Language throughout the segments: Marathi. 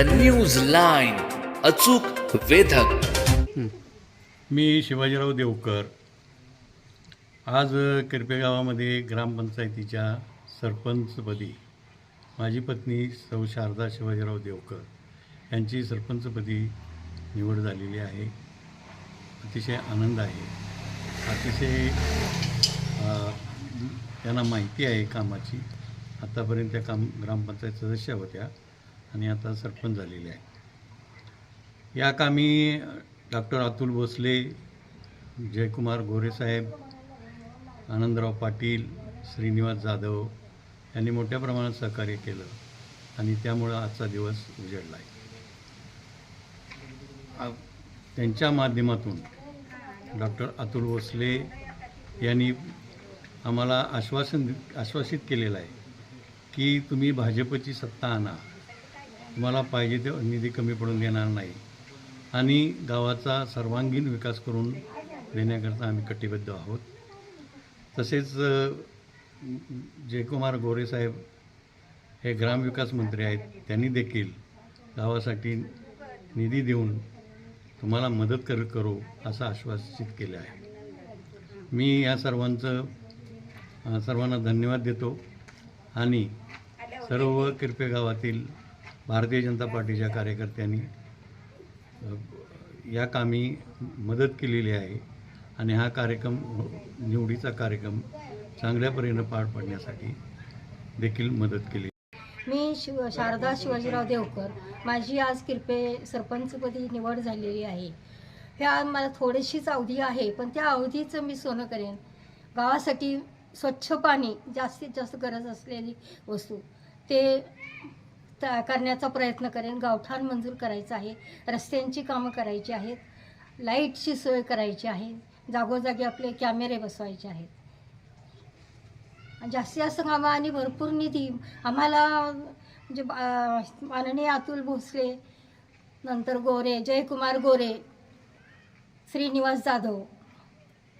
न्यूज लाईन, अचूक वेधक. मी शिवाजीराव देवकर आज किरपे गावामध्ये ग्रामपंचायतीच्या सरपंचपदी माझी पत्नी सौ शारदा शिवाजीराव देवकर यांची सरपंचपदी निवड झालेली आहे. अतिशय आनंद आहे. अतिशय त्यांना माहिती आहे कामाची. आत्तापर्यंत त्या ग्रामपंचायत सदस्य होत्या आणि आता सरपंच झालेले आहे. या कामी डॉक्टर अतुल भोसले, जयकुमार गोरेसाहेब, आनंदराव पाटील, श्रीनिवास जाधव यांनी मोठ्या प्रमाणात सहकार्य केलं आणि त्यामुळं आजचा दिवस उजळला आहे. त्यांच्या माध्यमातून डॉक्टर अतुल भोसले यांनी आम्हाला आश्वासित केलेलं आहे की तुम्ही भाजपची सत्ता आणा, तुम्हाला पाहिजे ते निधी कमी पडून देणार नाही आणि गावाचा सर्वांगीण विकास करून देण्याकरता आम्ही कटिबद्ध आहोत. तसेच जयकुमार गोरेसाहेब हे ग्रामविकास मंत्री आहेत. त्यांनी देखील गावासाठी निधी देऊन तुम्हाला मदत करू असं आश्वासित केलं आहे. मी या सर्वांना धन्यवाद देतो आणि सर्व किरपे गावातील भारतीय जनता पार्टीच्या कार्यकर्त्यांनी या कामी मदत केलेली आहे आणि हा कार्यक्रम, निवडीचा कार्यक्रम चांगल्या परीने पार पाडण्यासाठी देखील मदत केली. मी शारदा शिवाजीराव देवकर, माझी आज किरपे सरपंचपदी निवड झालेली आहे. ह्या मला थोडीशीच अवधी आहे, पण त्या अवधीचं मी सोनं करेन. गावासाठी स्वच्छ पाणी, जास्तीत जास्त गरज असलेली वस्तू ते करण्याचा प्रयत्न करेन. गावठाण मंजूर करायचं आहे, रस्त्यांची कामं करायची आहेत, लाईटची सोय करायची आहे, जागोजागी आपले कॅमेरे बसवायचे आहेत. जास्तीत जास्त कामं आणि भरपूर निधी आम्हाला म्हणजे माननीय अतुल भोसले, नंतर गोरे, जयकुमार गोरे, श्रीनिवास जाधव,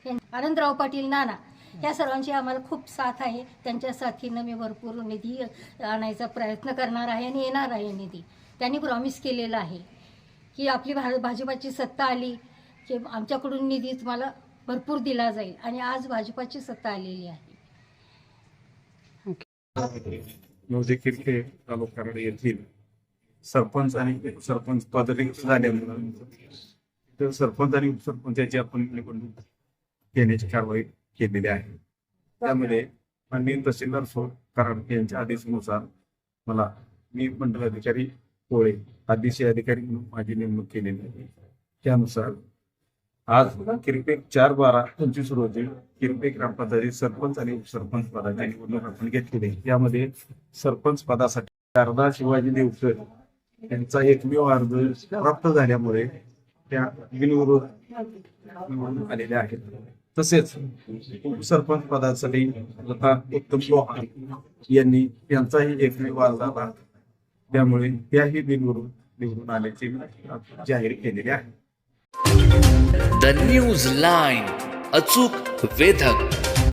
आनंदराव पाटील, नाना, या सर्वांची आम्हाला खूप साथ आहे. त्यांच्या साथीनं मी भरपूर निधी आणायचा प्रयत्न करणार आहे आणि येणार आहे निधी. त्यांनी प्रॉमिस केलेलं आहे की आपली भाजपाची सत्ता आली की आमच्याकडून निधी तुम्हाला भरपूर दिला जाईल आणि आज भाजपाची सत्ता आलेली आहे. किरपे तालुका कराड येथील सरपंच आणि उपसरपंच पदरिक्त झाल्यामुळे सरपंच आणि उपसरपंचाची आपण निवडणूक घेण्याची कारवाई केलेली आहे. त्यामध्ये माननीय तहसीलदार कराड यांच्या आदेशानुसार मी मंडल अधिकारी कोळे आदेशी अधिकारी म्हणून माझी नेमणूक केलेली आहे. त्यानुसार आज किरपे 4/12/25 रोजी किरपे ग्रामपंचायत सरपंच आणि उपसरपंच पदाची निवडणूक आपण घेतलेली आहे. यामध्ये सरपंच पदासाठी शारदा शिवाजी देवकर यांचा एकमेव अर्ज प्राप्त झाल्यामुळे त्या बिनविरोध निवडून आलेल्या आहेत. तसेच उपसरपंच पदासाठी लता उत्तम चौहान यांनी त्यांचाही एकमेव अर्ज आला, त्यामुळे त्याही बिनविरोध निवडून आल्याचे जाहीर केलेले आहे. न्यूज लाईन, अचूक वेधक.